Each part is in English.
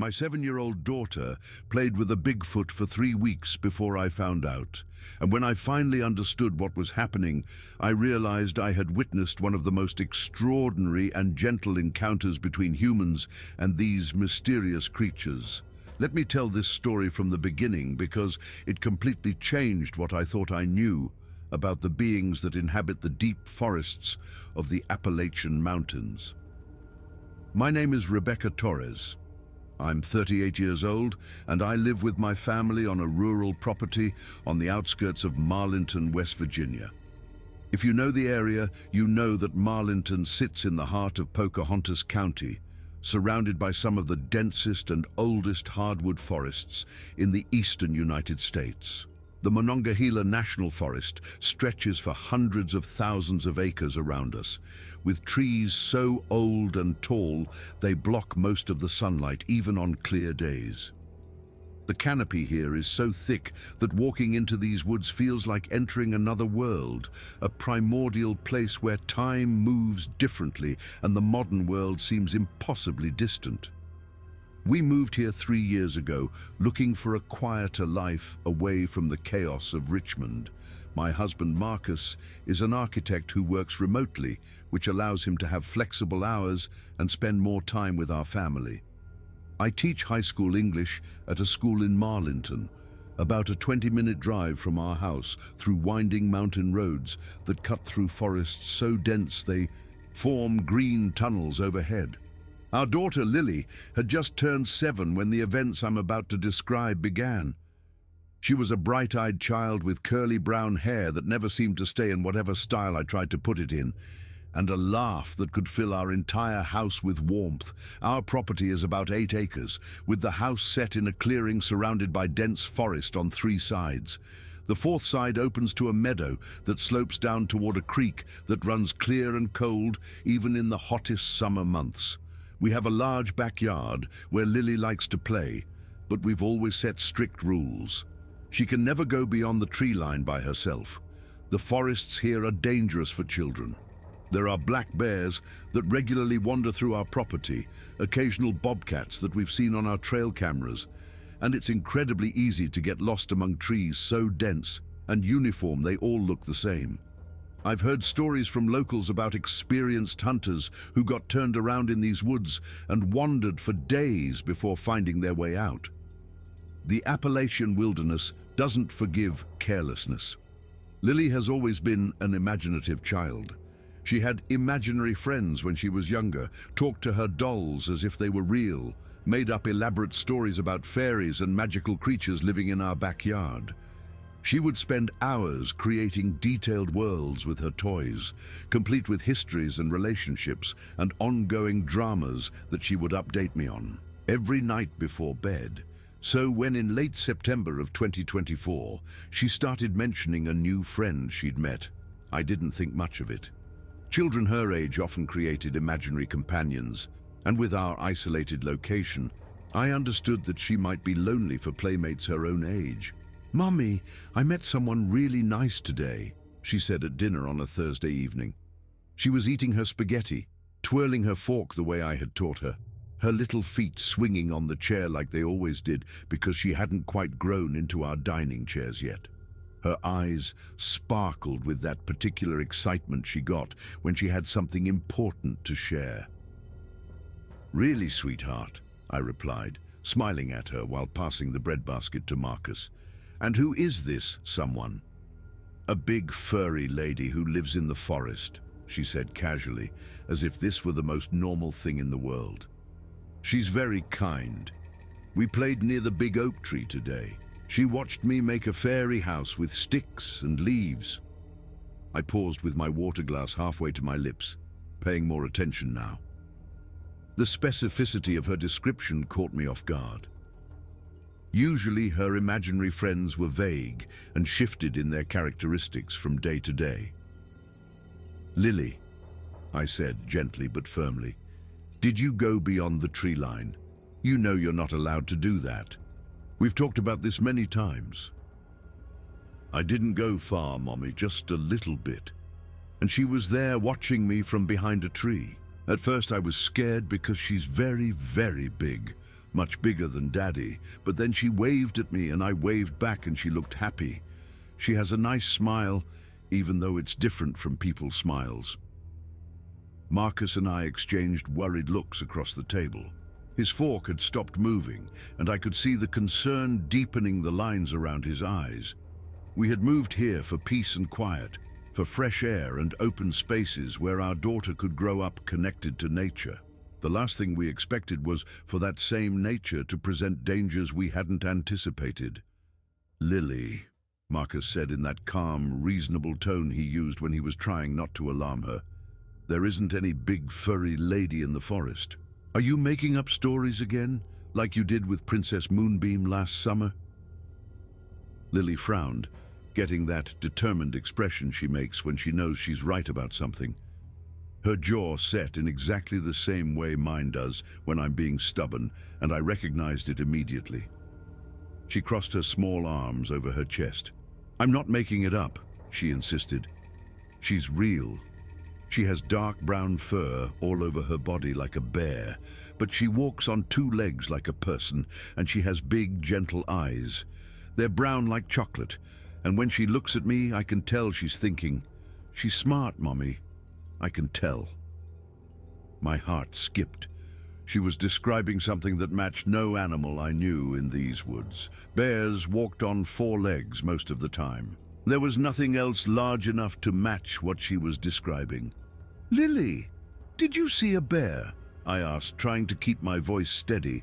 My 7-year-old daughter played with a Bigfoot for 3 weeks before I found out. And when I finally understood what was happening, I realized I had witnessed one of the most extraordinary and gentle encounters between humans and these mysterious creatures. Let me tell this story from the beginning because it completely changed what I thought I knew about the beings that inhabit the deep forests of the Appalachian Mountains. My name is Rebecca Torres. I'm 38 years old, and I live with my family on a rural property on the outskirts of Marlinton, West Virginia. If you know the area, you know that Marlinton sits in the heart of Pocahontas County, surrounded by some of the densest and oldest hardwood forests in the eastern United States. The Monongahela National Forest stretches for hundreds of thousands of acres around us, with trees so old and tall they block most of the sunlight, even on clear days. The canopy here is so thick that walking into these woods feels like entering another world, a primordial place where time moves differently and the modern world seems impossibly distant. We moved here 3 years ago, looking for a quieter life away from the chaos of Richmond. My husband Marcus is an architect who works remotely, which allows him to have flexible hours and spend more time with our family. I teach high school English at a school in Marlinton, about a 20-minute drive from our house through winding mountain roads that cut through forests so dense they form green tunnels overhead. Our daughter Lily had just turned 7 when the events I'm about to describe began. She was a bright-eyed child with curly brown hair that never seemed to stay in whatever style I tried to put it in, and a laugh that could fill our entire house with warmth. Our property is about 8 acres, with the house set in a clearing surrounded by dense forest on 3 sides. The 4th side opens to a meadow that slopes down toward a creek that runs clear and cold even in the hottest summer months. We have a large backyard where Lily likes to play, but we've always set strict rules. She can never go beyond the tree line by herself. The forests here are dangerous for children. There are black bears that regularly wander through our property, occasional bobcats that we've seen on our trail cameras, and it's incredibly easy to get lost among trees so dense and uniform they all look the same. I've heard stories from locals about experienced hunters who got turned around in these woods and wandered for days before finding their way out. The Appalachian wilderness doesn't forgive carelessness. Lily has always been an imaginative child. She had imaginary friends when she was younger, talked to her dolls as if they were real, made up elaborate stories about fairies and magical creatures living in our backyard. She would spend hours creating detailed worlds with her toys, complete with histories and relationships and ongoing dramas that she would update me on every night before bed. So when in late September of 2024, she started mentioning a new friend she'd met, I didn't think much of it. Children her age often created imaginary companions, and with our isolated location, I understood that she might be lonely for playmates her own age. "Mummy, I met someone really nice today," she said at dinner on a Thursday evening. She was eating her spaghetti, twirling her fork the way I had taught her, her little feet swinging on the chair like they always did because she hadn't quite grown into our dining chairs yet. Her eyes sparkled with that particular excitement she got when she had something important to share. "Really, sweetheart," I replied, smiling at her while passing the breadbasket to Marcus. "And who is this someone?" "A big furry lady who lives in the forest," she said casually, as if this were the most normal thing in the world. "She's very kind. We played near the big oak tree today. She watched me make a fairy house with sticks and leaves." I paused with my water glass halfway to my lips, paying more attention now. The specificity of her description caught me off guard. Usually her imaginary friends were vague and shifted in their characteristics from day to day. "Lily," I said gently but firmly, "did you go beyond the tree line? You know you're not allowed to do that. We've talked about this many times." "I didn't go far, Mommy, just a little bit." And she was there watching me from behind a tree. At first I was scared because she's very, very big, much bigger than Daddy, but then she waved at me and I waved back and she looked happy. She has a nice smile, even though it's different from people's smiles. Marcus and I exchanged worried looks across the table. His fork had stopped moving, and I could see the concern deepening the lines around his eyes. We had moved here for peace and quiet, for fresh air and open spaces where our daughter could grow up connected to nature. The last thing we expected was for that same nature to present dangers we hadn't anticipated. "Lily," Marcus said in that calm, reasonable tone he used when he was trying not to alarm her. "There isn't any big furry lady in the forest. Are you making up stories again, like you did with Princess Moonbeam last summer?" Lily frowned, getting that determined expression she makes when she knows she's right about something. Her jaw set in exactly the same way mine does when I'm being stubborn, and I recognized it immediately. She crossed her small arms over her chest. "I'm not making it up," she insisted. "She's real. She has dark brown fur all over her body like a bear, but she walks on two legs like a person, and she has big, gentle eyes. They're brown like chocolate, and when she looks at me, I can tell she's thinking. She's smart, Mommy. I can tell." My heart skipped. She was describing something that matched no animal I knew in these woods. Bears walked on four legs most of the time. There was nothing else large enough to match what she was describing. "Lily, did you see a bear?" I asked, trying to keep my voice steady.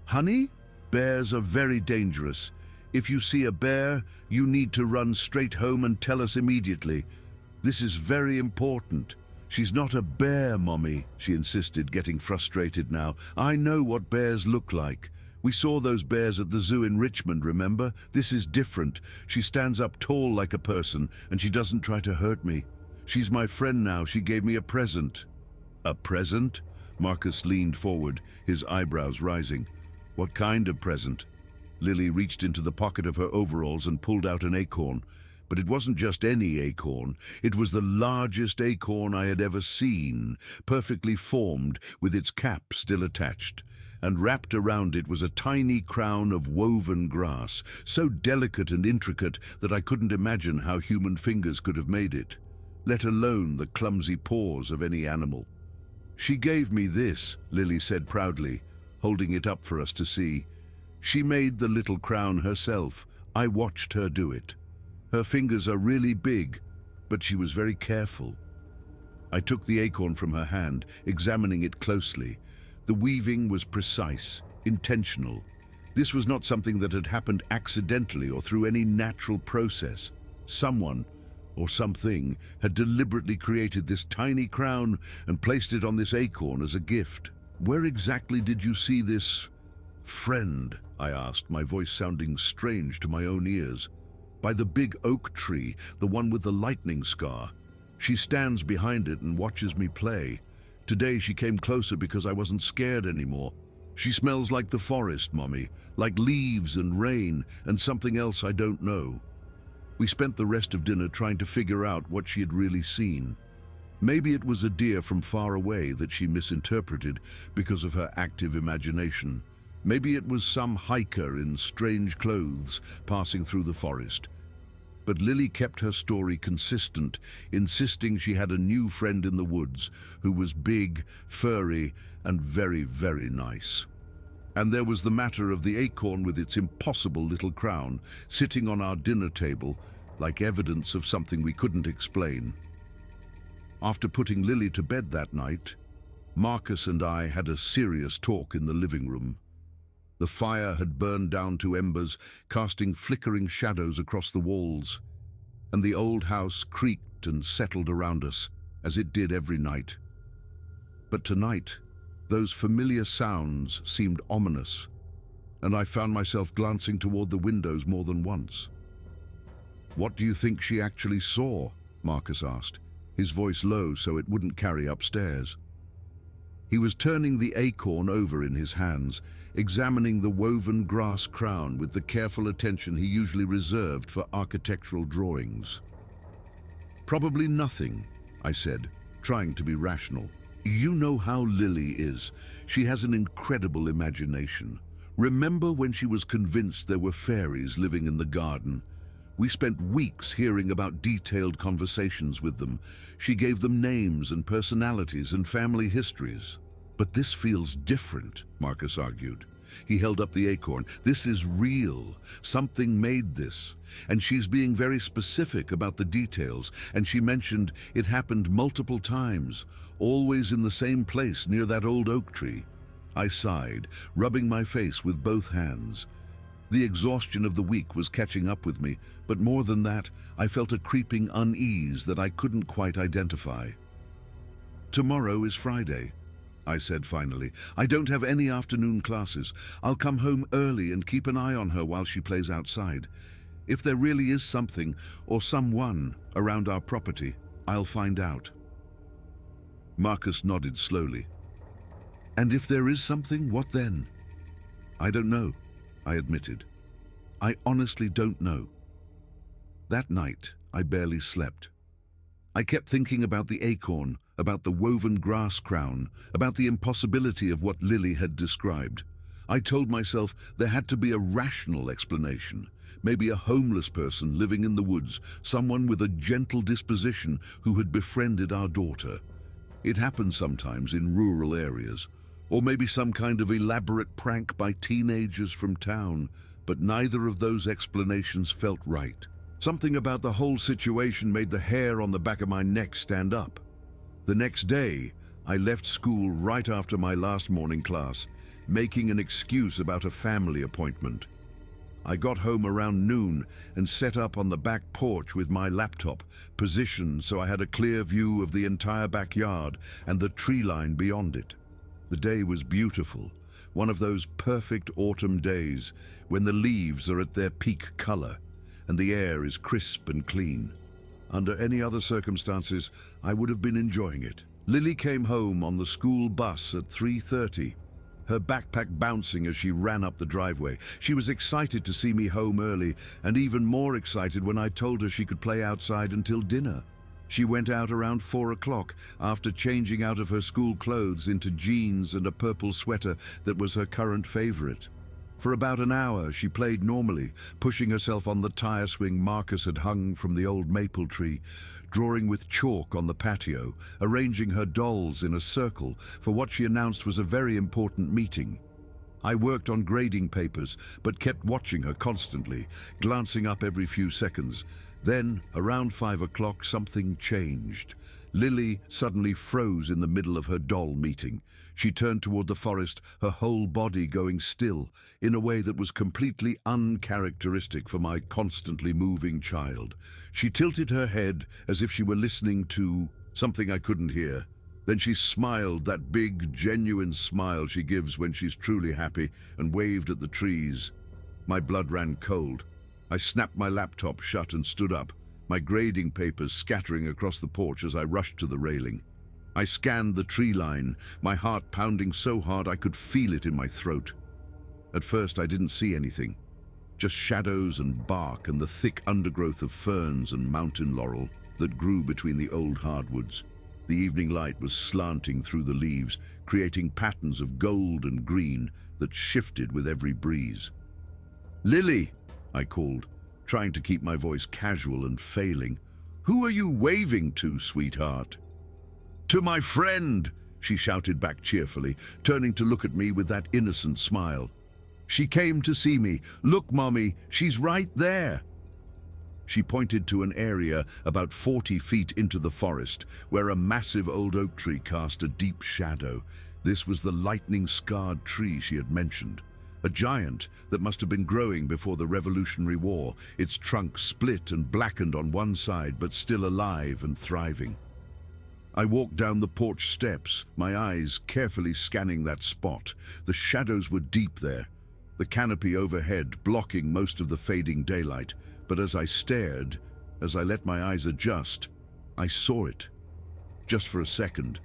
"Honey, bears are very dangerous. If you see a bear, you need to run straight home and tell us immediately. This is very important." "She's not a bear, Mommy," she insisted, getting frustrated now. "I know what bears look like. We saw those bears at the zoo in Richmond, remember? This is different. She stands up tall like a person, and she doesn't try to hurt me. She's my friend now. She gave me a present." "A present?" Marcus leaned forward, his eyebrows rising. "What kind of present?" Lily reached into the pocket of her overalls and pulled out an acorn. But it wasn't just any acorn. It was the largest acorn I had ever seen, perfectly formed, with its cap still attached. And wrapped around it was a tiny crown of woven grass, so delicate and intricate that I couldn't imagine how human fingers could have made it, let alone the clumsy paws of any animal. "She gave me this," Lily said proudly, holding it up for us to see. "She made the little crown herself. I watched her do it. Her fingers are really big, but she was very careful." I took the acorn from her hand, examining it closely. The weaving was precise, intentional. This was not something that had happened accidentally or through any natural process. Someone, or something, had deliberately created this tiny crown and placed it on this acorn as a gift. "Where exactly did you see this friend?" I asked, my voice sounding strange to my own ears. "By the big oak tree, the one with the lightning scar. She stands behind it and watches me play. Today she came closer because I wasn't scared anymore. She smells like the forest, Mommy, like leaves and rain and something else I don't know." We spent the rest of dinner trying to figure out what she had really seen. Maybe it was a deer from far away that she misinterpreted because of her active imagination. Maybe it was some hiker in strange clothes passing through the forest. But Lily kept her story consistent, insisting she had a new friend in the woods who was big, furry, and very, very nice. And there was the matter of the acorn with its impossible little crown, sitting on our dinner table like evidence of something we couldn't explain. After putting Lily to bed that night, Marcus and I had a serious talk in the living room. The fire had burned down to embers, casting flickering shadows across the walls, and the old house creaked and settled around us, as it did every night. But tonight, those familiar sounds seemed ominous, and I found myself glancing toward the windows more than once. "What do you think she actually saw?" Marcus asked, his voice low so it wouldn't carry upstairs. He was turning the acorn over in his hands, examining the woven grass crown with the careful attention he usually reserved for architectural drawings. "Probably nothing," I said, trying to be rational. "You know how Lily is. She has an incredible imagination. Remember when she was convinced there were fairies living in the garden? We spent weeks hearing about detailed conversations with them. She gave them names and personalities and family histories. But this feels different, Marcus argued. He held up the acorn. This is real. Something made this. And she's being very specific about the details. And she mentioned it happened multiple times, always in the same place near that old oak tree. I sighed, rubbing my face with both hands. The exhaustion of the week was catching up with me, but more than that, I felt a creeping unease that I couldn't quite identify. Tomorrow is Friday, I said finally. I don't have any afternoon classes. I'll come home early and keep an eye on her while she plays outside. If there really is something, or someone, around our property, I'll find out. Marcus nodded slowly. And if there is something, what then? I don't know, I admitted. I honestly don't know. That night, I barely slept. I kept thinking about the acorn, about the woven grass crown, about the impossibility of what Lily had described. I told myself there had to be a rational explanation, maybe a homeless person living in the woods, someone with a gentle disposition who had befriended our daughter. It happens sometimes in rural areas, or maybe some kind of elaborate prank by teenagers from town, but neither of those explanations felt right. Something about the whole situation made the hair on the back of my neck stand up. The next day, I left school right after my last morning class, making an excuse about a family appointment. I got home around noon and set up on the back porch with my laptop, positioned so I had a clear view of the entire backyard and the tree line beyond it. The day was beautiful, one of those perfect autumn days when the leaves are at their peak color and the air is crisp and clean. Under any other circumstances, I would have been enjoying it. Lily came home on the school bus at 3:30, her backpack bouncing as she ran up the driveway. She was excited to see me home early, and even more excited when I told her she could play outside until dinner. She went out around 4 o'clock after changing out of her school clothes into jeans and a purple sweater that was her current favorite. For about an hour, she played normally, pushing herself on the tire swing Marcus had hung from the old maple tree, drawing with chalk on the patio, arranging her dolls in a circle for what she announced was a very important meeting. I worked on grading papers, but kept watching her constantly, glancing up every few seconds. Then, around 5 o'clock, something changed. Lily suddenly froze in the middle of her doll meeting. She turned toward the forest, her whole body going still, in a way that was completely uncharacteristic for my constantly moving child. She tilted her head as if she were listening to something I couldn't hear. Then she smiled, that big, genuine smile she gives when she's truly happy, and waved at the trees. My blood ran cold. I snapped my laptop shut and stood up, my grading papers scattering across the porch as I rushed to the railing. I scanned the tree line, my heart pounding so hard I could feel it in my throat. At first I didn't see anything, just shadows and bark and the thick undergrowth of ferns and mountain laurel that grew between the old hardwoods. The evening light was slanting through the leaves, creating patterns of gold and green that shifted with every breeze. "Lily!" I called, trying to keep my voice casual and failing. "Who are you waving to, sweetheart?" "To my friend," she shouted back cheerfully, turning to look at me with that innocent smile. "She came to see me. Look, Mommy, she's right there." She pointed to an area about 40 feet into the forest, where a massive old oak tree cast a deep shadow. This was the lightning-scarred tree she had mentioned. A giant that must have been growing before the Revolutionary War, its trunk split and blackened on one side, but still alive and thriving. I walked down the porch steps, my eyes carefully scanning that spot. The shadows were deep there, the canopy overhead blocking most of the fading daylight. But as I stared, as I let my eyes adjust, I saw it. Just for a second.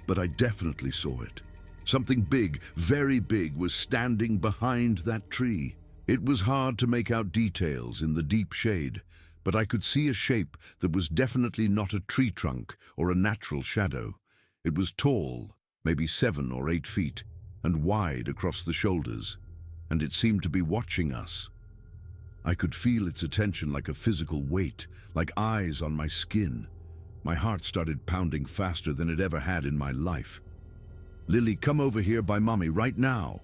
But I definitely saw it. Something big, very big, was standing behind that tree. It was hard to make out details in the deep shade, but I could see a shape that was definitely not a tree trunk or a natural shadow. It was tall, maybe 7 or 8 feet, and wide across the shoulders. and it seemed to be watching us. I could feel its attention like a physical weight, like eyes on my skin. My heart started pounding faster than it ever had in my life. "Lily, come over here by Mommy right now."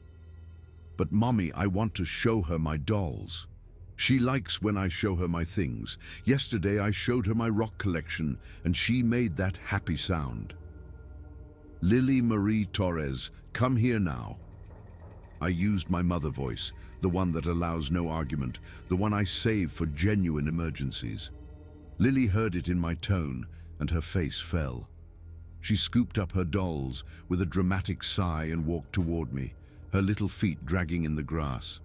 "But Mommy, I want to show her my dolls. She likes when I show her my things. Yesterday I showed her my rock collection, and she made that happy sound." "Lily Marie Torres, come here now." I used my mother voice, the one that allows no argument, the one I save for genuine emergencies. Lily heard it in my tone, and her face fell. She scooped up her dolls with a dramatic sigh and walked toward me, her little feet dragging in the grass.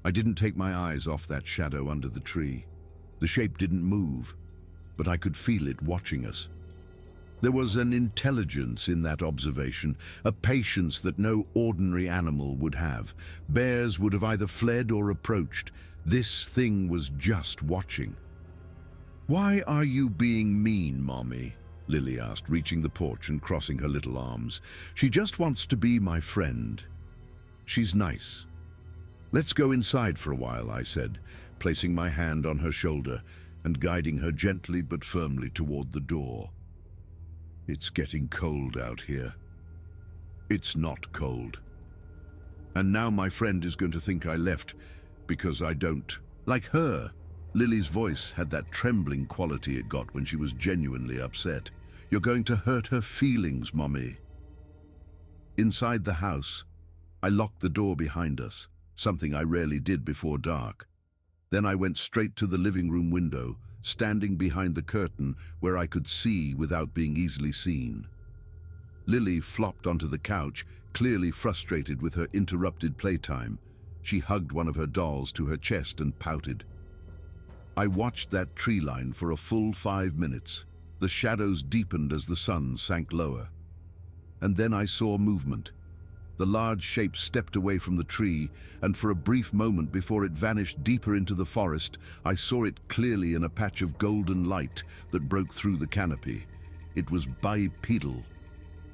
I didn't take my eyes off that shadow under the tree. The shape didn't move, but I could feel it watching us. There was an intelligence in that observation, a patience that no ordinary animal would have. Bears would have either fled or approached. This thing was just watching. "Why are you being mean, Mommy?" Lily asked, reaching the porch and crossing her little arms. "She just wants to be my friend. She's nice." "Let's go inside for a while," I said, placing my hand on her shoulder and guiding her gently but firmly toward the door. "It's getting cold out here." "It's not cold. And now my friend is going to think I left because I don't like her." Lily's voice had that trembling quality it got when she was genuinely upset. "You're going to hurt her feelings, Mommy." Inside the house, I locked the door behind us, something I rarely did before dark. Then I went straight to the living room window, standing behind the curtain where I could see without being easily seen. Lily flopped onto the couch, clearly frustrated with her interrupted playtime. She hugged one of her dolls to her chest and pouted. I watched that tree line for a full 5 minutes. The shadows deepened as the sun sank lower. And then I saw movement. The large shape stepped away from the tree, and for a brief moment before it vanished deeper into the forest, I saw it clearly in a patch of golden light that broke through the canopy. It was bipedal,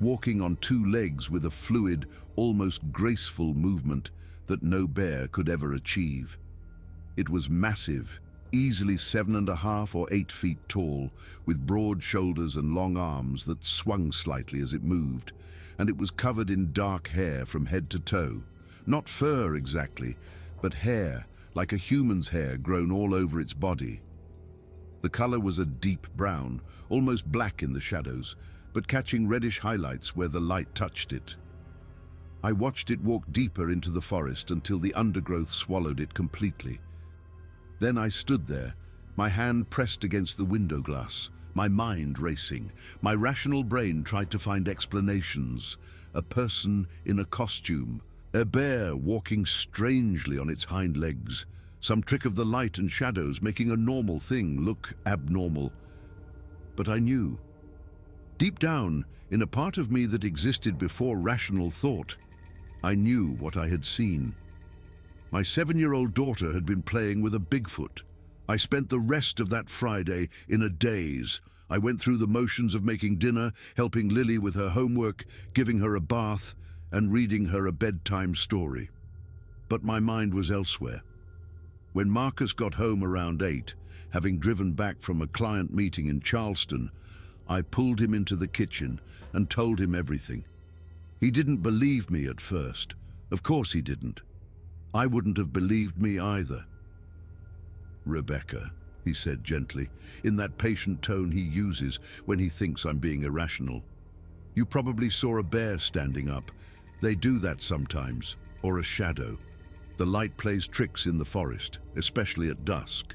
walking on 2 legs with a fluid, almost graceful movement that no bear could ever achieve. It was massive, easily 7.5 or 8 feet tall, with broad shoulders and long arms that swung slightly as it moved, and it was covered in dark hair from head to toe. Not fur exactly, but hair, like a human's hair grown all over its body. The color was a deep brown, almost black in the shadows, but catching reddish highlights where the light touched it. I watched it walk deeper into the forest until the undergrowth swallowed it completely. Then I stood there, my hand pressed against the window glass, my mind racing. My rational brain tried to find explanations. A person in a costume, a bear walking strangely on its hind legs, some trick of the light and shadows making a normal thing look abnormal. But I knew. Deep down, in a part of me that existed before rational thought, I knew what I had seen. My 7-year-old daughter had been playing with a Bigfoot. I spent the rest of that Friday in a daze. I went through the motions of making dinner, helping Lily with her homework, giving her a bath, and reading her a bedtime story. But my mind was elsewhere. When Marcus got home around 8, having driven back from a client meeting in Charleston, I pulled him into the kitchen and told him everything. He didn't believe me at first. Of course he didn't. I wouldn't have believed me either. "Rebecca," he said gently, in that patient tone he uses when he thinks I'm being irrational. "You probably saw a bear standing up. They do that sometimes, or a shadow. The light plays tricks in the forest, especially at dusk."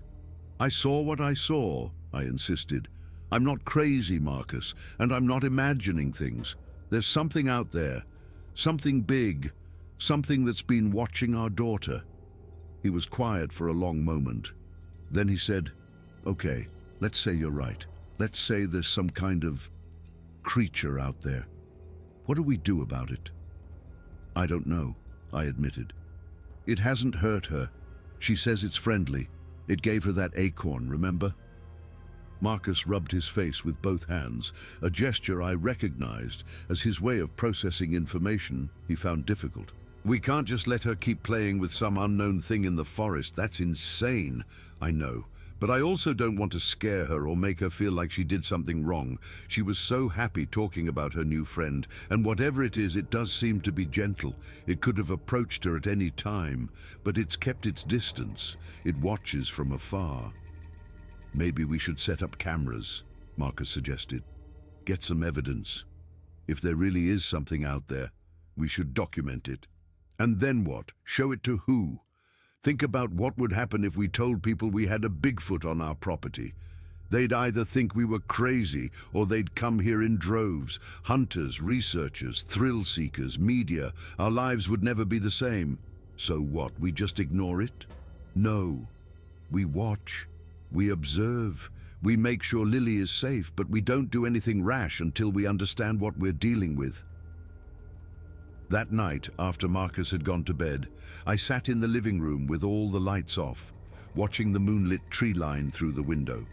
"I saw what I saw," I insisted. "I'm not crazy, Marcus, and I'm not imagining things. There's something out there, something big, something that's been watching our daughter." He was quiet for a long moment. Then he said, "Okay, let's say you're right. Let's say there's some kind of creature out there. What do we do about it?" "I don't know," I admitted. "It hasn't hurt her. She says it's friendly. It gave her that acorn, remember?" Marcus rubbed his face with both hands, a gesture I recognized as his way of processing information he found difficult. We can't just let her keep playing with some unknown thing in the forest. That's insane. I know. But I also don't want to scare her or make her feel like she did something wrong. She was so happy talking about her new friend, and whatever it is, it does seem to be gentle. It could have approached her at any time, but it's kept its distance. It watches from afar. Maybe we should set up cameras, Marcus suggested. Get some evidence. If there really is something out there, we should document it. And then what? Show it to who? Think about what would happen if we told people we had a Bigfoot on our property. They'd either think we were crazy or they'd come here in droves. Hunters, researchers, thrill seekers, media. Our lives would never be the same. So what, we just ignore it? No. We watch. We observe. We make sure Lily is safe, but we don't do anything rash until we understand what we're dealing with. That night, after Marcus had gone to bed, I sat in the living room with all the lights off, watching the moonlit tree line through the window.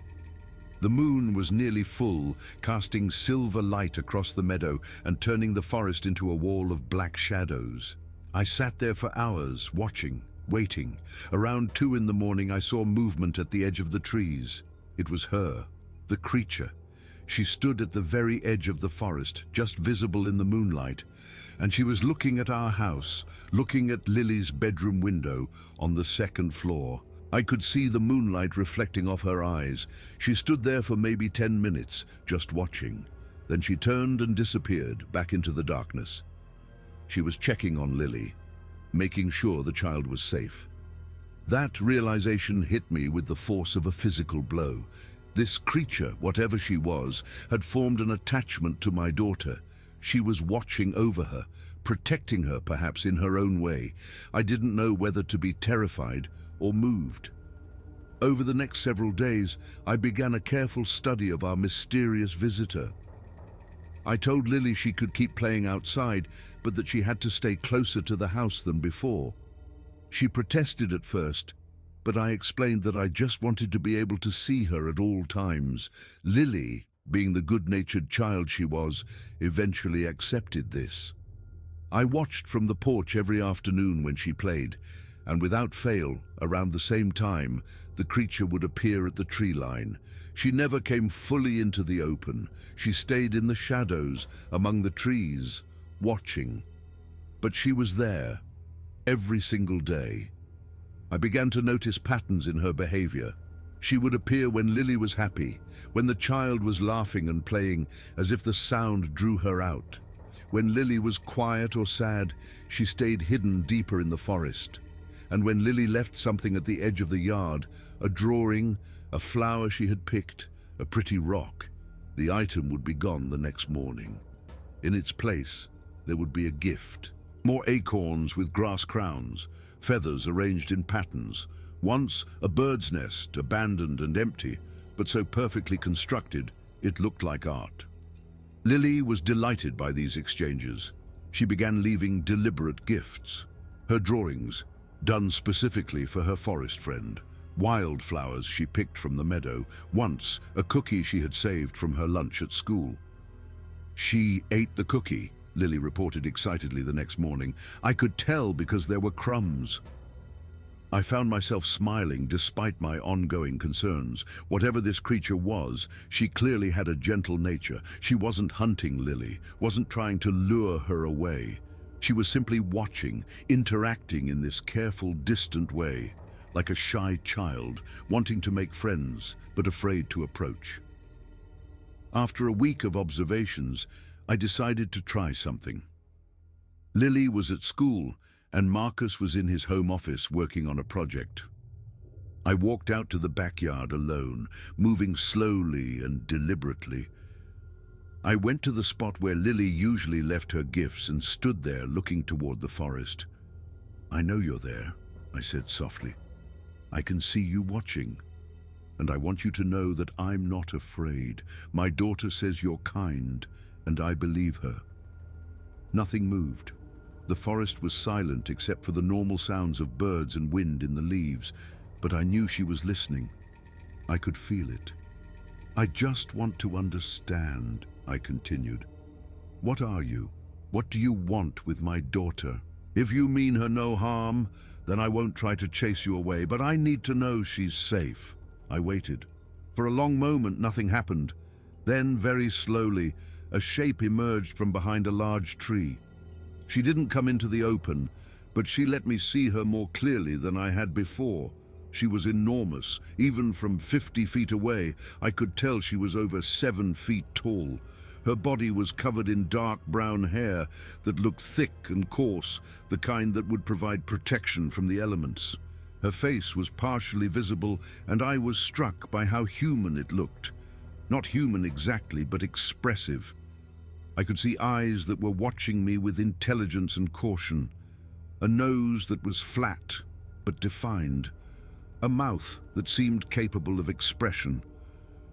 The moon was nearly full, casting silver light across the meadow and turning the forest into a wall of black shadows. I sat there for hours, watching, waiting. Around 2 in the morning, I saw movement at the edge of the trees. It was her, the creature. She stood at the very edge of the forest, just visible in the moonlight, and she was looking at our house, looking at Lily's bedroom window on the 2nd floor. I could see the moonlight reflecting off her eyes. She stood there for maybe 10 minutes, just watching. Then she turned and disappeared back into the darkness. She was checking on Lily, making sure the child was safe. That realization hit me with the force of a physical blow. This creature, whatever she was, had formed an attachment to my daughter. She was watching over her, protecting her perhaps in her own way. I didn't know whether to be terrified or moved. Over the next several days, I began a careful study of our mysterious visitor. I told Lily she could keep playing outside, but that she had to stay closer to the house than before. She protested at first, but I explained that I just wanted to be able to see her at all times. Lily, being the good-natured child she was, eventually accepted this. I watched from the porch every afternoon when she played, and without fail, around the same time, the creature would appear at the tree line. She never came fully into the open. She stayed in the shadows, among the trees, watching. But she was there, every single day. I began to notice patterns in her behavior. She would appear when Lily was happy, when the child was laughing and playing, as if the sound drew her out. When Lily was quiet or sad, she stayed hidden deeper in the forest. And when Lily left something at the edge of the yard, a drawing, a flower she had picked, a pretty rock, the item would be gone the next morning. In its place, there would be a gift. More acorns with grass crowns, feathers arranged in patterns. Once a bird's nest, abandoned and empty, but so perfectly constructed, it looked like art. Lily was delighted by these exchanges. She began leaving deliberate gifts. Her drawings, done specifically for her forest friend. Wildflowers she picked from the meadow. Once, a cookie she had saved from her lunch at school. She ate the cookie, Lily reported excitedly the next morning. I could tell because there were crumbs. I found myself smiling despite my ongoing concerns. Whatever this creature was, she clearly had a gentle nature. She wasn't hunting Lily, wasn't trying to lure her away. She was simply watching, interacting in this careful, distant way, like a shy child, wanting to make friends, but afraid to approach. After a week of observations, I decided to try something. Lily was at school, and Marcus was in his home office working on a project. I walked out to the backyard alone, moving slowly and deliberately. I went to the spot where Lily usually left her gifts and stood there looking toward the forest. "I know you're there," I said softly. "I can see you watching, and I want you to know that I'm not afraid. My daughter says you're kind, and I believe her." Nothing moved. The forest was silent except for the normal sounds of birds and wind in the leaves, but I knew she was listening. I could feel it. "I just want to understand," I continued. "What are you? What do you want with my daughter?" If you mean her no harm, then I won't try to chase you away, but I need to know she's safe." I waited. For a long moment, nothing happened. Then, very slowly, a shape emerged from behind a large tree. She didn't come into the open, but she let me see her more clearly than I had before. She was enormous. Even from 50 feet away, I could tell she was over 7 feet tall. Her body was covered in dark brown hair that looked thick and coarse, the kind that would provide protection from the elements. Her face was partially visible, and I was struck by how human it looked. Not human exactly, but expressive. I could see eyes that were watching me with intelligence and caution, a nose that was flat but defined, a mouth that seemed capable of expression.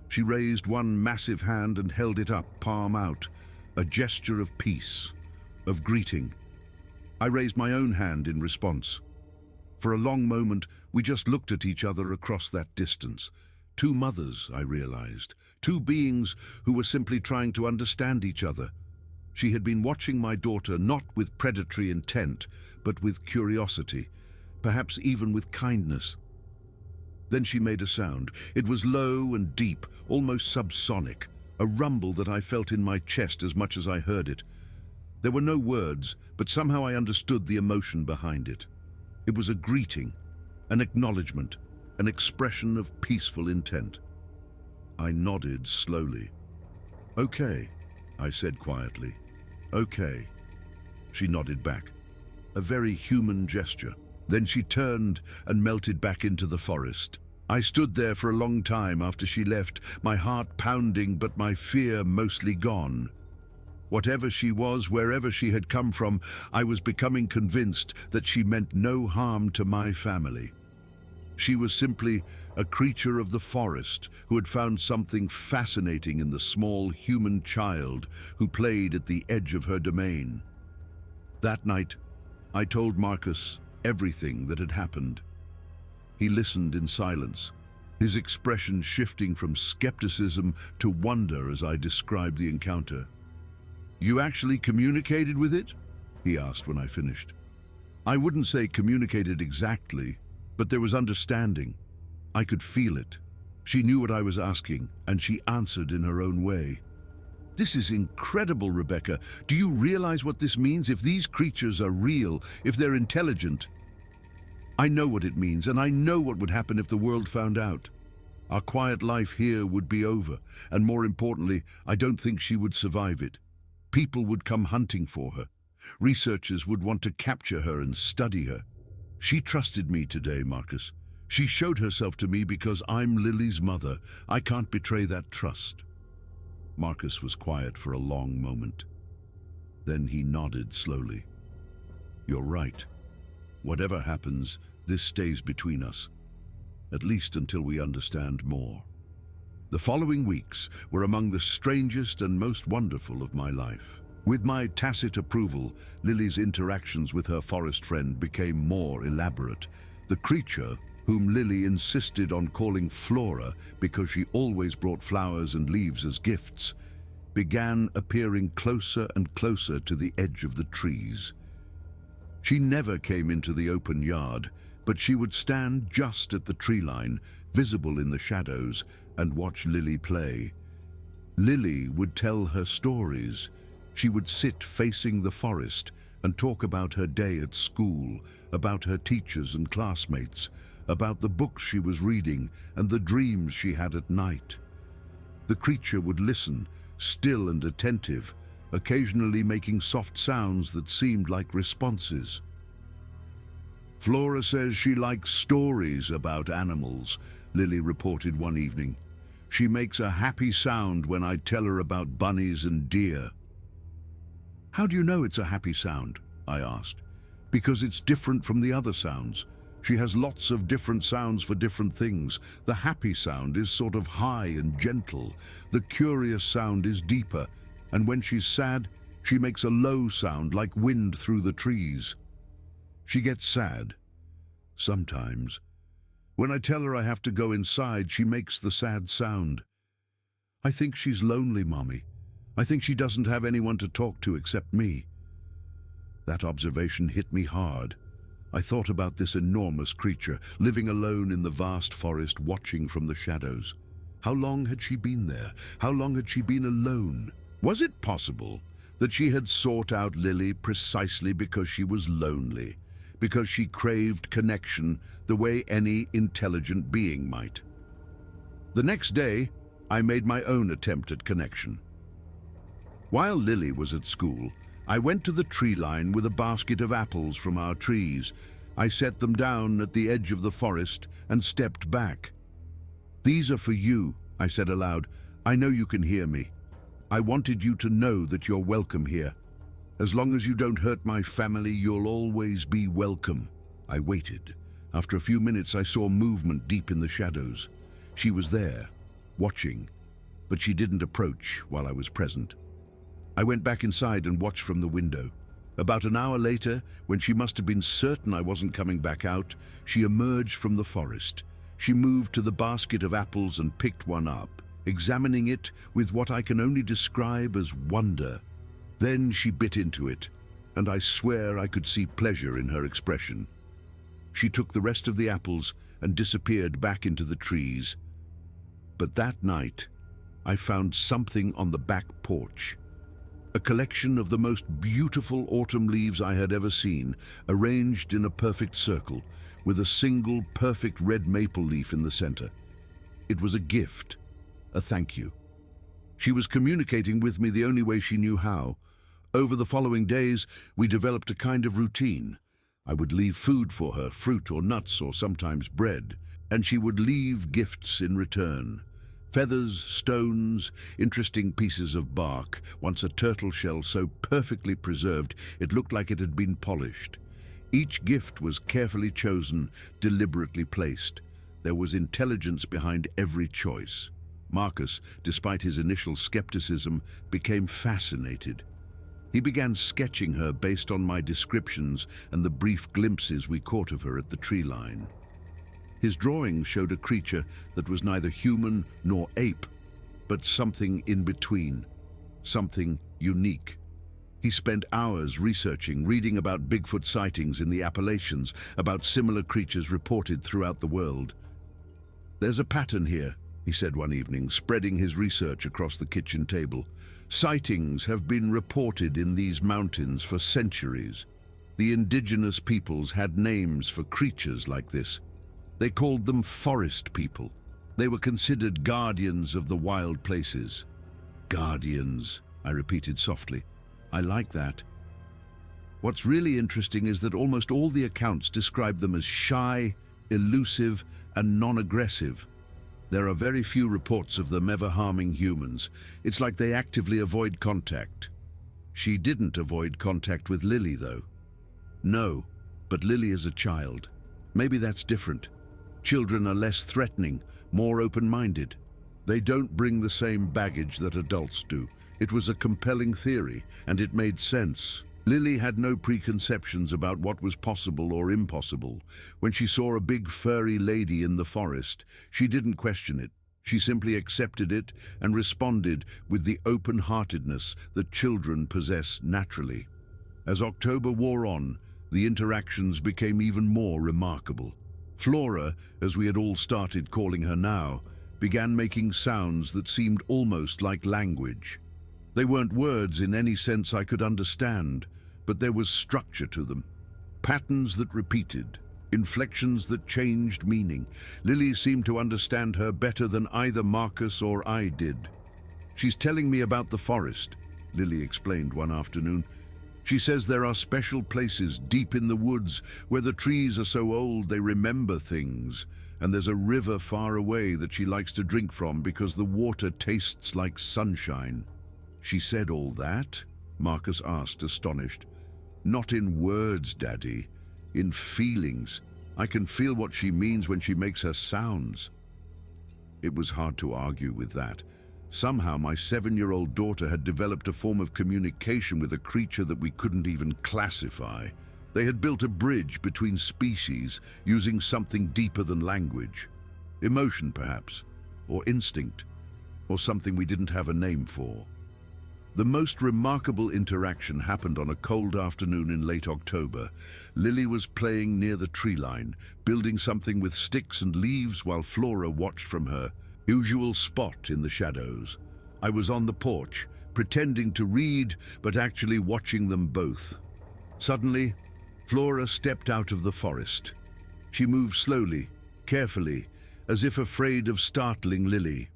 She raised one massive hand and held it up, palm out, a gesture of peace, of greeting. I raised my own hand in response. For a long moment, we just looked at each other across that distance. Two mothers, I realized, two beings who were simply trying to understand each other. She had been watching my daughter not with predatory intent, but with curiosity, perhaps even with kindness. Then she made a sound. It was low and deep, almost subsonic, a rumble that I felt in my chest as much as I heard it. There were no words, but somehow I understood the emotion behind it. It was a greeting, an acknowledgement, an expression of peaceful intent. I nodded slowly. "Okay," I said quietly. "Okay." She nodded back, a very human gesture. Then she turned and melted back into the forest. I stood there for a long time after she left, my heart pounding but my fear mostly gone. Whatever she was, wherever she had come from, I was becoming convinced that she meant no harm to my family. She was simply a creature of the forest who had found something fascinating in the small human child who played at the edge of her domain. That night, I told Marcus everything that had happened. He listened in silence, his expression shifting from skepticism to wonder as I described the encounter. "You actually communicated with it?" he asked when I finished. I wouldn't say communicated exactly, but there was understanding. I could feel it. She knew what I was asking, and she answered in her own way. "This is incredible, Rebecca. Do you realize what this means? If these creatures are real, if they're intelligent, I know what it means, and I know what would happen if the world found out. Our quiet life here would be over, and more importantly, I don't think she would survive it. People would come hunting for her. Researchers would want to capture her and study her. She trusted me today, Marcus. She showed herself to me because I'm Lily's mother. I can't betray that trust." Marcus was quiet for a long moment. Then he nodded slowly. "You're right. Whatever happens, this stays between us, at least until we understand more." The following weeks were among the strangest and most wonderful of my life. With my tacit approval, Lily's interactions with her forest friend became more elaborate. The creature, whom Lily insisted on calling Flora because she always brought flowers and leaves as gifts, began appearing closer and closer to the edge of the trees. She never came into the open yard, but she would stand just at the tree line, visible in the shadows, and watch Lily play. Lily would tell her stories. She would sit facing the forest and talk about her day at school, about her teachers and classmates, about the books she was reading and the dreams she had at night. The creature would listen, still and attentive, occasionally making soft sounds that seemed like responses. "Flora says she likes stories about animals," Lily reported one evening. "She makes a happy sound when I tell her about bunnies and deer." "How do you know it's a happy sound?" I asked. "Because it's different from the other sounds. She has lots of different sounds for different things. The happy sound is sort of high and gentle. The curious sound is deeper. And when she's sad, she makes a low sound like wind through the trees. She gets sad. Sometimes. When I tell her I have to go inside, she makes the sad sound. I think she's lonely, Mommy. I think she doesn't have anyone to talk to except me." That observation hit me hard. I thought about this enormous creature, living alone in the vast forest, watching from the shadows. How long had she been there? How long had she been alone? Was it possible that she had sought out Lily precisely because she was lonely, because she craved connection the way any intelligent being might? The next day, I made my own attempt at connection. While Lily was at school, I went to the tree line with a basket of apples from our trees. I set them down at the edge of the forest and stepped back. "These are for you," I said aloud. "I know you can hear me. I wanted you to know that you're welcome here. As long as you don't hurt my family, you'll always be welcome." I waited. After a few minutes, I saw movement deep in the shadows. She was there, watching, but she didn't approach while I was present. I went back inside and watched from the window. About an hour later, when she must have been certain I wasn't coming back out, she emerged from the forest. She moved to the basket of apples and picked one up, examining it with what I can only describe as wonder. Then she bit into it, and I swear I could see pleasure in her expression. She took the rest of the apples and disappeared back into the trees. But that night, I found something on the back porch. A collection of the most beautiful autumn leaves I had ever seen, arranged in a perfect circle, with a single perfect red maple leaf in the center. It was a gift, a thank you. She was communicating with me the only way she knew how. Over the following days, we developed a kind of routine. I would leave food for her, fruit or nuts or sometimes bread, and she would leave gifts in return. Feathers, stones, interesting pieces of bark, once a turtle shell so perfectly preserved it looked like it had been polished. Each gift was carefully chosen, deliberately placed. There was intelligence behind every choice. Marcus, despite his initial skepticism, became fascinated. He began sketching her based on my descriptions and the brief glimpses we caught of her at the tree line. His drawings showed a creature that was neither human nor ape, but something in between, something unique. He spent hours researching, reading about Bigfoot sightings in the Appalachians, about similar creatures reported throughout the world. "There's a pattern here," he said one evening, spreading his research across the kitchen table. "Sightings have been reported in these mountains for centuries. The indigenous peoples had names for creatures like this. They called them forest people. They were considered guardians of the wild places." "Guardians," I repeated softly. "I like that." What's really interesting is that almost all the accounts describe them as shy, elusive, and non-aggressive. There are very few reports of them ever harming humans. It's like they actively avoid contact. She didn't avoid contact with Lily, though. No, but Lily is a child. Maybe that's different. Children are less threatening, more open-minded. They don't bring the same baggage that adults do. It was a compelling theory, and it made sense. Lily had no preconceptions about what was possible or impossible. When she saw a big furry lady in the forest, she didn't question it. She simply accepted it and responded with the open-heartedness that children possess naturally. As October wore on, the interactions became even more remarkable. Flora, as we had all started calling her now, began making sounds that seemed almost like language. They weren't words in any sense I could understand, but there was structure to them. Patterns that repeated, inflections that changed meaning. Lily seemed to understand her better than either Marcus or I did. "She's telling me about the forest," Lily explained one afternoon. "She says there are special places deep in the woods where the trees are so old they remember things, and there's a river far away that she likes to drink from because the water tastes like sunshine." "She said all that?" Marcus asked, astonished. "Not in words, Daddy. In feelings. I can feel what she means when she makes her sounds." It was hard to argue with that. Somehow my 7-year-old daughter had developed a form of communication with a creature that we couldn't even classify. They had built a bridge between species using something deeper than language. Emotion, perhaps, or instinct, or something we didn't have a name for. The most remarkable interaction happened on a cold afternoon in late October. Lily was playing near the tree line, building something with sticks and leaves while Flora watched from her usual spot in the shadows. I was on the porch, pretending to read, but actually watching them both. Suddenly, Flora stepped out of the forest. She moved slowly, carefully, as if afraid of startling Lily.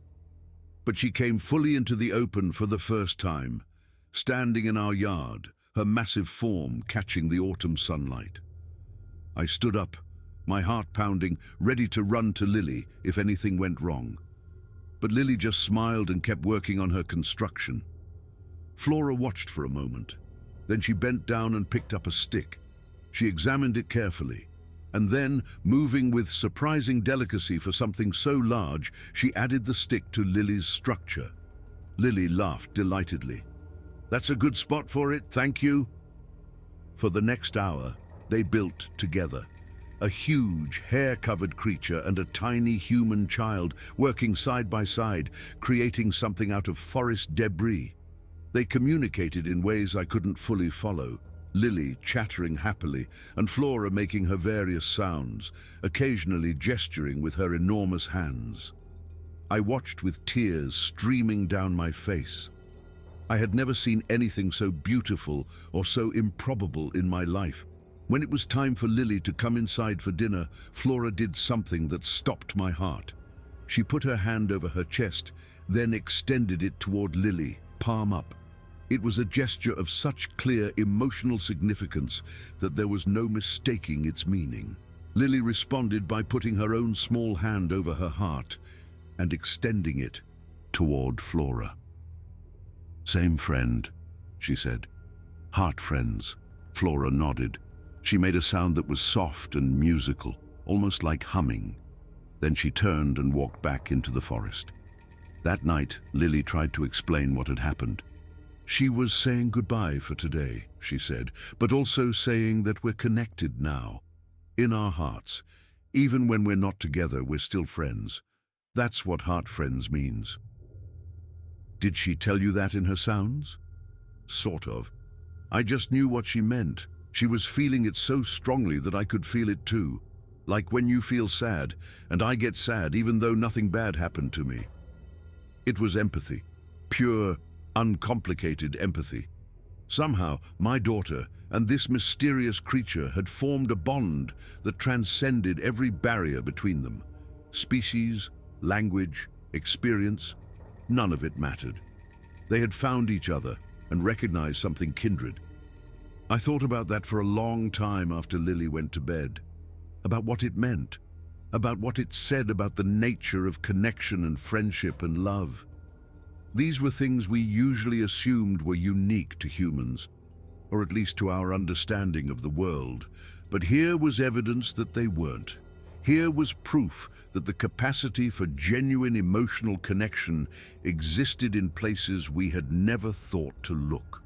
But she came fully into the open for the first time, standing in our yard, her massive form catching the autumn sunlight. I stood up, my heart pounding, ready to run to Lily if anything went wrong. But Lily just smiled and kept working on her construction. Flora watched for a moment. Then she bent down and picked up a stick. She examined it carefully, and then, moving with surprising delicacy for something so large, she added the stick to Lily's structure. Lily laughed delightedly. "That's a good spot for it, thank you." For the next hour, they built together. A huge, hair-covered creature and a tiny human child working side by side, creating something out of forest debris. They communicated in ways I couldn't fully follow, Lily chattering happily and Flora making her various sounds, occasionally gesturing with her enormous hands. I watched with tears streaming down my face. I had never seen anything so beautiful or so improbable in my life. When it was time for Lily to come inside for dinner, Flora did something that stopped my heart. She put her hand over her chest, then extended it toward Lily, palm up. It was a gesture of such clear emotional significance that there was no mistaking its meaning. Lily responded by putting her own small hand over her heart and extending it toward Flora. "Same friend," she said. "Heart friends." Flora nodded. She made a sound that was soft and musical, almost like humming. Then she turned and walked back into the forest. That night, Lily tried to explain what had happened. "She was saying goodbye for today," she said, "but also saying that we're connected now. In our hearts. Even when we're not together, we're still friends. That's what heart friends means." "Did she tell you that in her sounds?" "Sort of. I just knew what she meant. She was feeling it so strongly that I could feel it too. Like when you feel sad, and I get sad even though nothing bad happened to me. It was empathy. Pure, uncomplicated empathy. Somehow, my daughter and this mysterious creature had formed a bond that transcended every barrier between them. Species, language, experience, none of it mattered. They had found each other and recognized something kindred. I thought about that for a long time after Lily went to bed. About what it meant. About what it said about the nature of connection and friendship and love. These were things we usually assumed were unique to humans, or at least to our understanding of the world. But here was evidence that they weren't. Here was proof that the capacity for genuine emotional connection existed in places we had never thought to look.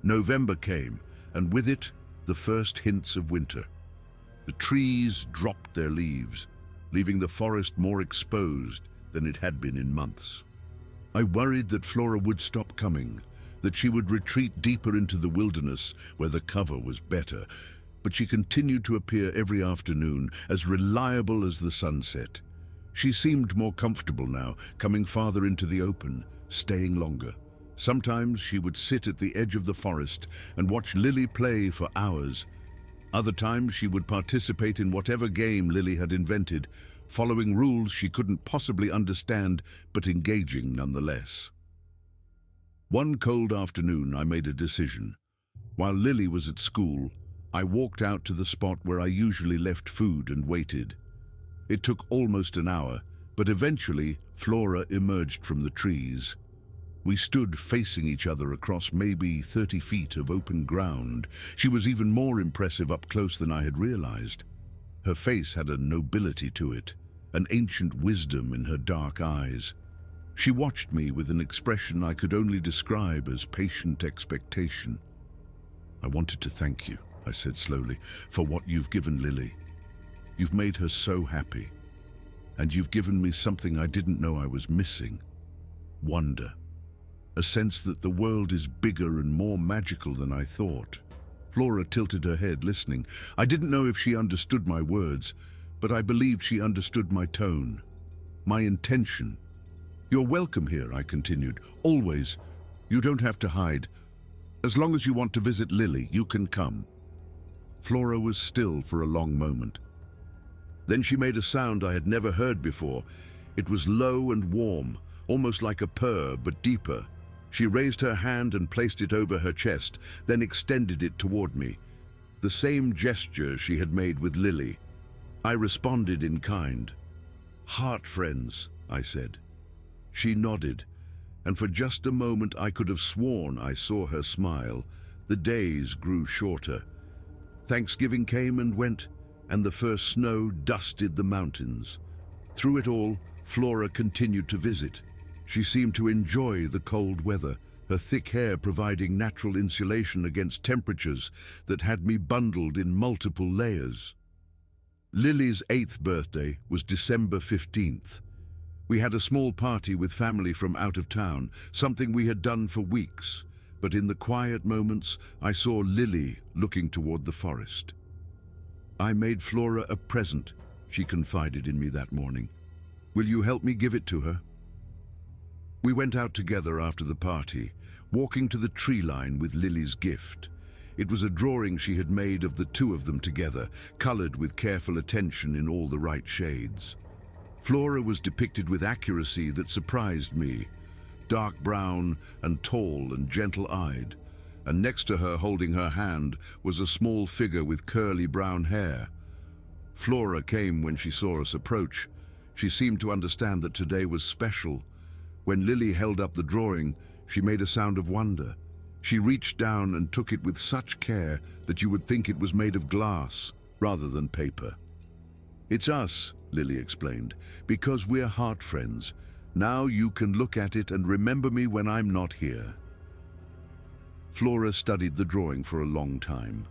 November came, and with it, the first hints of winter. The trees dropped their leaves, leaving the forest more exposed than it had been in months. I worried that Flora would stop coming, that she would retreat deeper into the wilderness where the cover was better, but she continued to appear every afternoon, as reliable as the sunset. She seemed more comfortable now, coming farther into the open, staying longer. Sometimes she would sit at the edge of the forest and watch Lily play for hours. Other times she would participate in whatever game Lily had invented, following rules she couldn't possibly understand, but engaging nonetheless. One cold afternoon, I made a decision. While Lily was at school, I walked out to the spot where I usually left food and waited. It took almost an hour, but eventually Flora emerged from the trees. We stood facing each other across maybe 30 feet of open ground. She was even more impressive up close than I had realized. Her face had a nobility to it, an ancient wisdom in her dark eyes. She watched me with an expression I could only describe as patient expectation. "I wanted to thank you," I said slowly, "for what you've given Lily. You've made her so happy. And you've given me something I didn't know I was missing. Wonder." a sense that the world is bigger and more magical than I thought. Flora tilted her head, listening. I didn't know if she understood my words, but I believed she understood my tone, my intention. You're welcome here, I continued. Always. You don't have to hide. As long as you want to visit Lily, you can come. Flora was still for a long moment. Then she made a sound I had never heard before. It was low and warm, almost like a purr, but deeper. She raised her hand and placed it over her chest, then extended it toward me. The same gesture she had made with Lily. I responded in kind. Heart friends, I said. She nodded, and for just a moment I could have sworn I saw her smile. The days grew shorter. Thanksgiving came and went, and the first snow dusted the mountains. Through it all, Flora continued to visit. She seemed to enjoy the cold weather, her thick hair providing natural insulation against temperatures that had me bundled in multiple layers. Lily's 8th birthday was December 15th. We had a small party with family from out of town, something we had done for weeks. But in the quiet moments, I saw Lily looking toward the forest. I made Flora a present, she confided in me that morning. Will you help me give it to her? We went out together after the party, walking to the tree line with Lily's gift. It was a drawing she had made of the two of them together, colored with careful attention in all the right shades. Flora was depicted with accuracy that surprised me. Dark brown and tall and gentle-eyed, and next to her holding her hand was a small figure with curly brown hair. Flora came when she saw us approach. She seemed to understand that today was special. When Lily held up the drawing, she made a sound of wonder. She reached down and took it with such care that you would think it was made of glass rather than paper. It's us, Lily explained, because we're heart friends. Now you can look at it and remember me when I'm not here. Flora studied the drawing for a long time.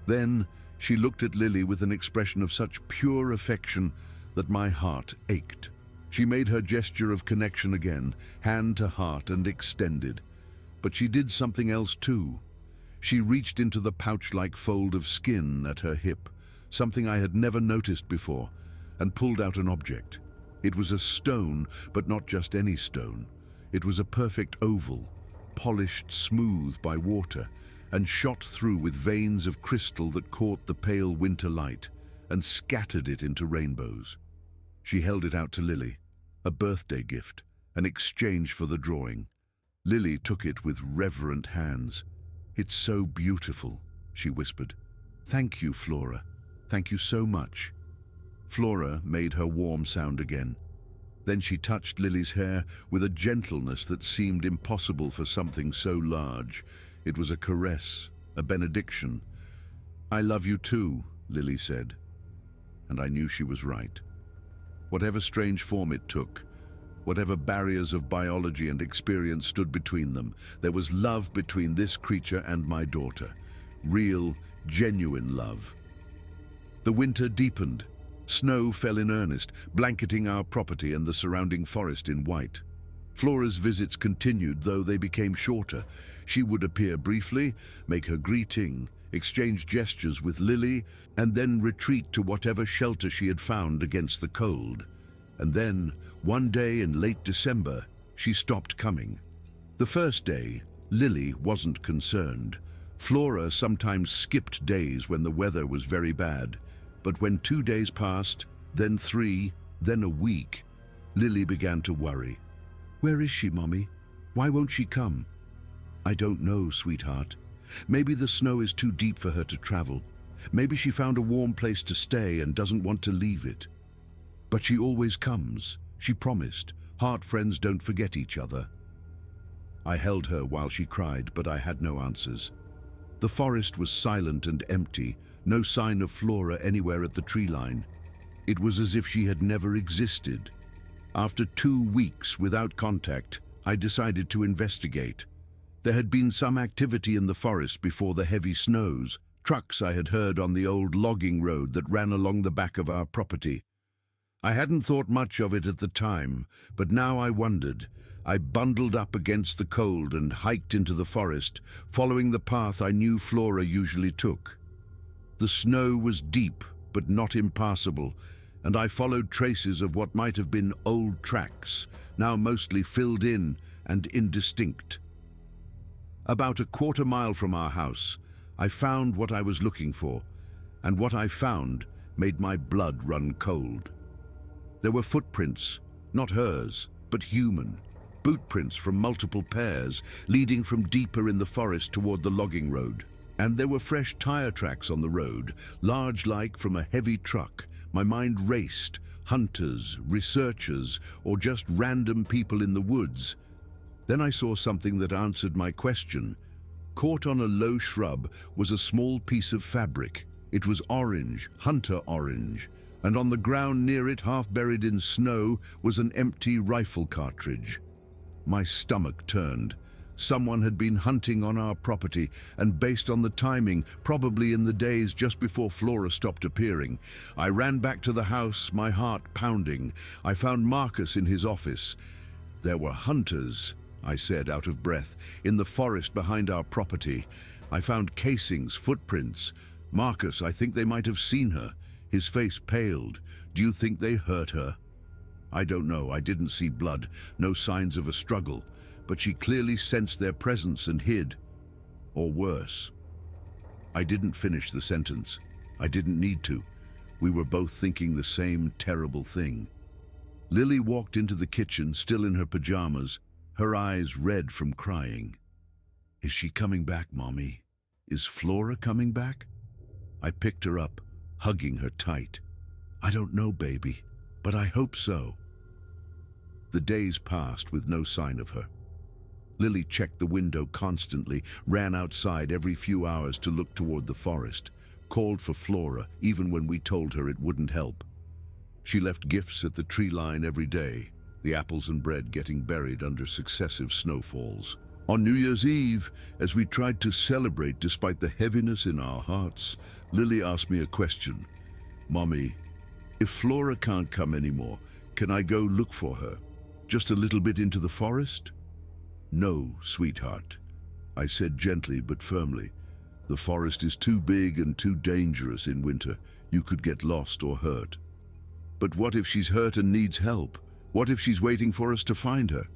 Then she looked at Lily with an expression of such pure affection that my heart ached. She made her gesture of connection again, hand to heart, and extended. But she did something else too. She reached into the pouch-like fold of skin at her hip, something I had never noticed before, and pulled out an object. It was a stone, but not just any stone. It was a perfect oval, polished smooth by water, and shot through with veins of crystal that caught the pale winter light and scattered it into rainbows. She held it out to Lily, a birthday gift, an exchange for the drawing. Lily took it with reverent hands. It's so beautiful, she whispered. Thank you, Flora. Thank you so much. Flora made her warm sound again. Then she touched Lily's hair with a gentleness that seemed impossible for something so large. It was a caress, a benediction. I love you too, Lily said. And I knew she was right. Whatever strange form it took, whatever barriers of biology and experience stood between them, there was love between this creature and my daughter. Real, genuine love. The winter deepened. Snow fell in earnest, blanketing our property and the surrounding forest in white. Flora's visits continued, though they became shorter. She would appear briefly, make her greeting, exchange gestures with Lily, and then retreat to whatever shelter she had found against the cold. And then, one day in late December, she stopped coming. The first day, Lily wasn't concerned. Flora sometimes skipped days when the weather was very bad. But when 2 days passed, then 3, then a week, Lily began to worry. Where is she, Mommy? Why won't she come? I don't know, sweetheart. Maybe the snow is too deep for her to travel. Maybe she found a warm place to stay and doesn't want to leave it. But she always comes. She promised. Heart friends don't forget each other. I held her while she cried, but I had no answers. The forest was silent and empty, no sign of Flora anywhere at the tree line. It was as if she had never existed. After 2 weeks without contact, I decided to investigate. There had been some activity in the forest before the heavy snows, trucks I had heard on the old logging road that ran along the back of our property. I hadn't thought much of it at the time, but now I wondered. I bundled up against the cold and hiked into the forest, following the path I knew Flora usually took. The snow was deep, but not impassable, and I followed traces of what might have been old tracks, now mostly filled in and indistinct. About a quarter-mile from our house, I found what I was looking for, and what I found made my blood run cold. There were footprints, not hers, but human, boot prints from multiple pairs, leading from deeper in the forest toward the logging road. And there were fresh tire tracks on the road, large like from a heavy truck. My mind raced. Hunters, researchers, or just random people in the woods. Then I saw something that answered my question. Caught on a low shrub was a small piece of fabric. It was orange, hunter orange, and on the ground near it, half buried in snow, was an empty rifle cartridge. My stomach turned. Someone had been hunting on our property, and based on the timing, probably in the days just before Flora stopped appearing. I ran back to the house, my heart pounding. I found Marcus in his office. There were hunters, I said, out of breath, in the forest behind our property. I found casings, footprints. Marcus, I think they might have seen her. His face paled. Do you think they hurt her? I don't know. I didn't see blood, no signs of a struggle. But she clearly sensed their presence and hid. Or worse. I didn't finish the sentence. I didn't need to. We were both thinking the same terrible thing. Lily walked into the kitchen, still in her pajamas, her eyes red from crying. Is she coming back, Mommy? Is Flora coming back? I picked her up, hugging her tight. I don't know, baby, but I hope so. The days passed with no sign of her. Lily checked the window constantly, ran outside every few hours to look toward the forest, called for Flora even when we told her it wouldn't help. She left gifts at the tree line every day, the apples and bread getting buried under successive snowfalls. On New Year's Eve, as we tried to celebrate despite the heaviness in our hearts, Lily asked me a question. Mommy, if Flora can't come anymore, can I go look for her? Just a little bit into the forest? No, sweetheart, I said gently but firmly. The forest is too big and too dangerous in winter. You could get lost or hurt. But what if she's hurt and needs help? What if she's waiting for us to find her?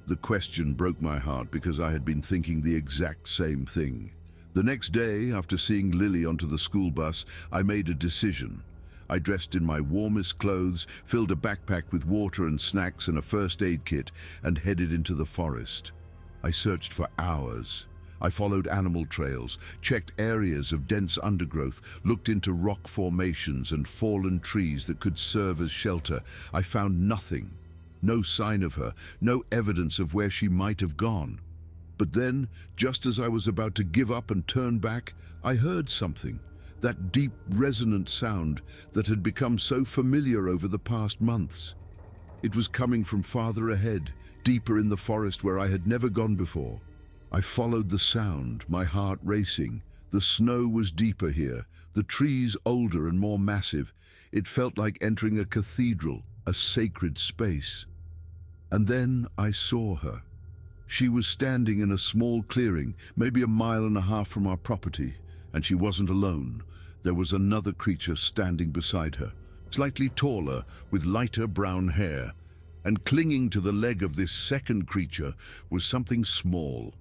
The question broke my heart because I had been thinking the exact same thing. The next day, after seeing Lily onto the school bus, I made a decision. I dressed in my warmest clothes, filled a backpack with water and snacks and a first aid kit, and headed into the forest. I searched for hours. I followed animal trails, checked areas of dense undergrowth, looked into rock formations and fallen trees that could serve as shelter. I found nothing. No sign of her, no evidence of where she might have gone. But then, just as I was about to give up and turn back, I heard something. That deep, resonant sound that had become so familiar over the past months. It was coming from farther ahead, deeper in the forest where I had never gone before. I followed the sound, my heart racing. The snow was deeper here, the trees older and more massive. It felt like entering a cathedral, a sacred space. And then I saw her. She was standing in a small clearing, maybe a mile and a half from our property, and she wasn't alone. There was another creature standing beside her, slightly taller, with lighter brown hair, and clinging to the leg of this second creature was something small.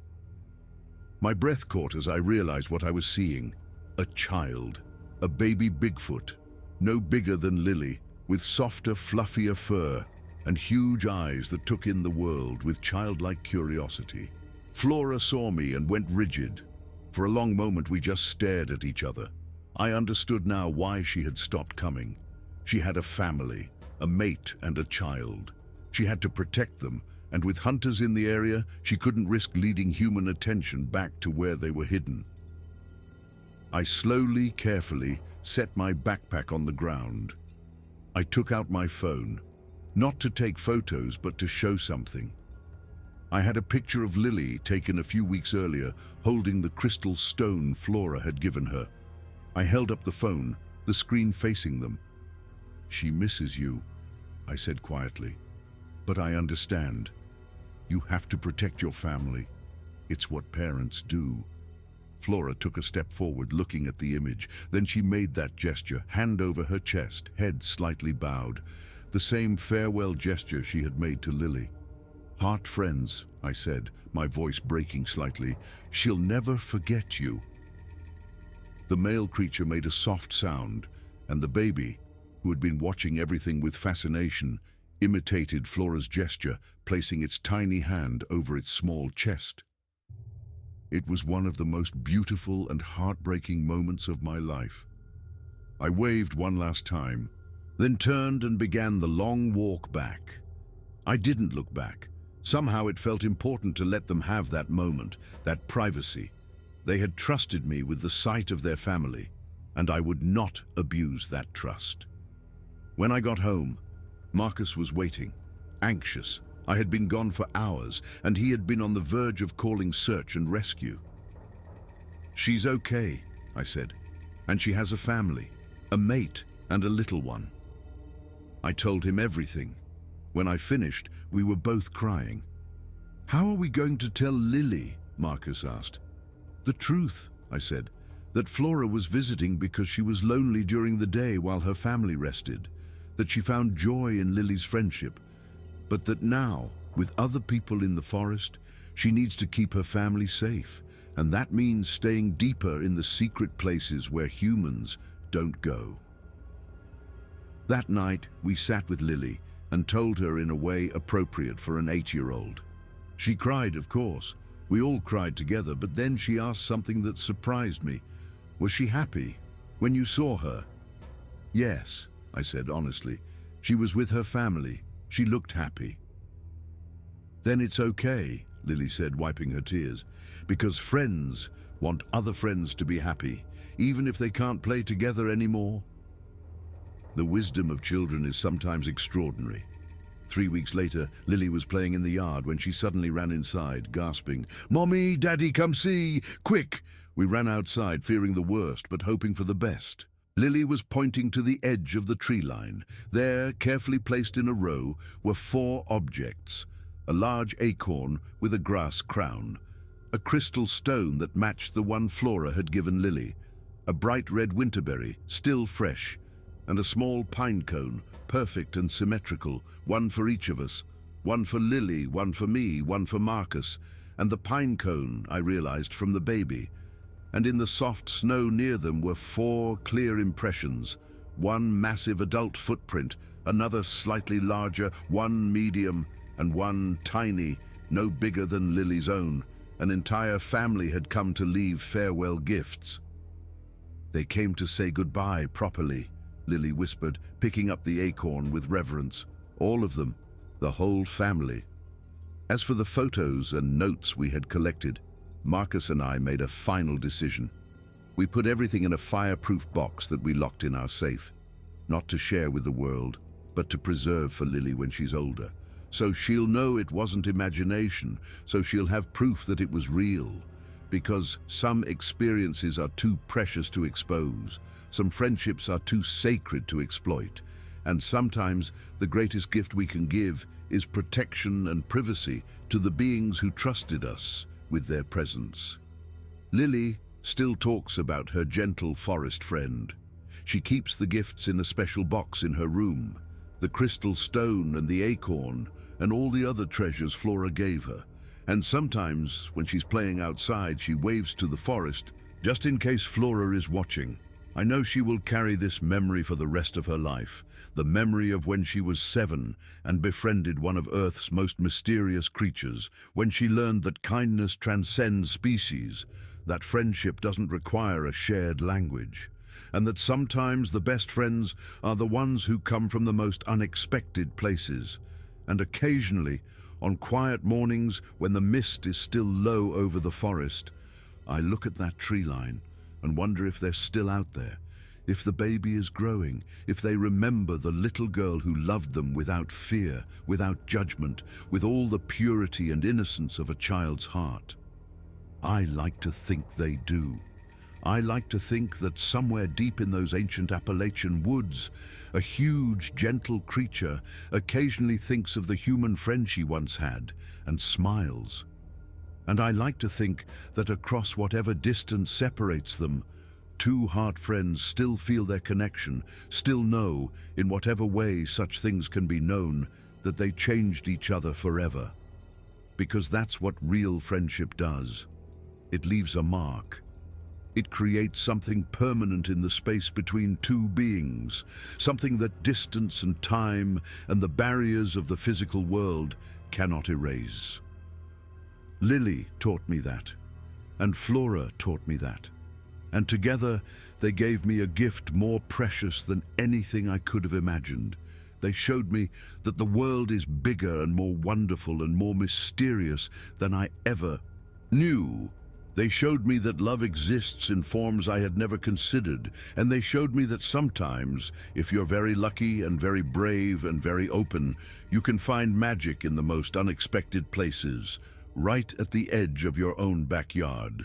My breath caught as I realized what I was seeing. A child, a baby Bigfoot, no bigger than Lily, with softer, fluffier fur and huge eyes that took in the world with childlike curiosity. Flora saw me and went rigid. For a long moment we just stared at each other. I understood now why she had stopped coming. She had a family, a mate and a child. She had to protect them, and with hunters in the area, she couldn't risk leading human attention back to where they were hidden. I slowly, carefully set my backpack on the ground. I took out my phone, not to take photos, but to show something. I had a picture of Lily taken a few weeks earlier, holding the crystal stone Flora had given her. I held up the phone, the screen facing them. She misses you, I said quietly. But I understand. You have to protect your family. It's what parents do. Flora took a step forward, looking at the image. Then she made that gesture, hand over her chest, head slightly bowed. The same farewell gesture she had made to Lily. Heart friends, I said, my voice breaking slightly. She'll never forget you. The male creature made a soft sound, and the baby, who had been watching everything with fascination, imitated Flora's gesture, placing its tiny hand over its small chest. It was one of the most beautiful and heartbreaking moments of my life. I waved one last time, then turned and began the long walk back. I didn't look back. Somehow it felt important to let them have that moment, that privacy. They had trusted me with the sight of their family, and I would not abuse that trust. When I got home, Marcus was waiting, anxious. I had been gone for hours, and he had been on the verge of calling search and rescue. She's okay, I said, and she has a family, a mate, and a little one. I told him everything. When I finished, we were both crying. How are we going to tell Lily? Marcus asked. The truth, I said, that Flora was visiting because she was lonely during the day while her family rested, that she found joy in Lily's friendship, but that now, with other people in the forest, she needs to keep her family safe, and that means staying deeper in the secret places where humans don't go. That night, we sat with Lily and told her in a way appropriate for an 8-year-old. She cried, of course. We all cried together, but then she asked something that surprised me. Was she happy when you saw her? Yes, I said honestly. She was with her family. She looked happy. Then it's okay, Lily said, wiping her tears, because friends want other friends to be happy, even if they can't play together anymore. The wisdom of children is sometimes extraordinary. 3 weeks later, Lily was playing in the yard when she suddenly ran inside, gasping, "Mommy, Daddy, come see! Quick!" We ran outside, fearing the worst, but hoping for the best. Lily was pointing to the edge of the tree line. There, carefully placed in a row, were 4 objects. A large acorn with a grass crown, a crystal stone that matched the one Flora had given Lily, a bright red winterberry, still fresh, and a small pine cone, perfect and symmetrical, one for each of us, one for Lily, one for me, one for Marcus, and the pine cone, I realized, from the baby. And in the soft snow near them were 4 clear impressions, one massive adult footprint, another slightly larger, one medium, and one tiny, no bigger than Lily's own. An entire family had come to leave farewell gifts. They came to say goodbye properly, Lily whispered, picking up the acorn with reverence. All of them, the whole family. As for the photos and notes we had collected, Marcus and I made a final decision. We put everything in a fireproof box that we locked in our safe, not to share with the world, but to preserve for Lily when she's older. So she'll know it wasn't imagination, so she'll have proof that it was real. Because some experiences are too precious to expose, some friendships are too sacred to exploit, and sometimes the greatest gift we can give is protection and privacy to the beings who trusted us with their presence. Lily still talks about her gentle forest friend. She keeps the gifts in a special box in her room, the crystal stone and the acorn, and all the other treasures Flora gave her. And sometimes, when she's playing outside, she waves to the forest, just in case Flora is watching. I know she will carry this memory for the rest of her life, the memory of when she was 7 and befriended one of Earth's most mysterious creatures, when she learned that kindness transcends species, that friendship doesn't require a shared language, and that sometimes the best friends are the ones who come from the most unexpected places. And occasionally, on quiet mornings when the mist is still low over the forest, I look at that tree line and wonder if they're still out there, if the baby is growing, if they remember the little girl who loved them without fear, without judgment, with all the purity and innocence of a child's heart. I like to think they do. I like to think that somewhere deep in those ancient Appalachian woods, a huge, gentle creature occasionally thinks of the human friend she once had and smiles. And I like to think that across whatever distance separates them, two heart friends still feel their connection, still know, in whatever way such things can be known, that they changed each other forever. Because that's what real friendship does. It leaves a mark. It creates something permanent in the space between two beings, something that distance and time and the barriers of the physical world cannot erase. Lily taught me that, and Flora taught me that, and together they gave me a gift more precious than anything I could have imagined. They showed me that the world is bigger and more wonderful and more mysterious than I ever knew. They showed me that love exists in forms I had never considered, and they showed me that sometimes, if you're very lucky and very brave and very open, you can find magic in the most unexpected places, right at the edge of your own backyard.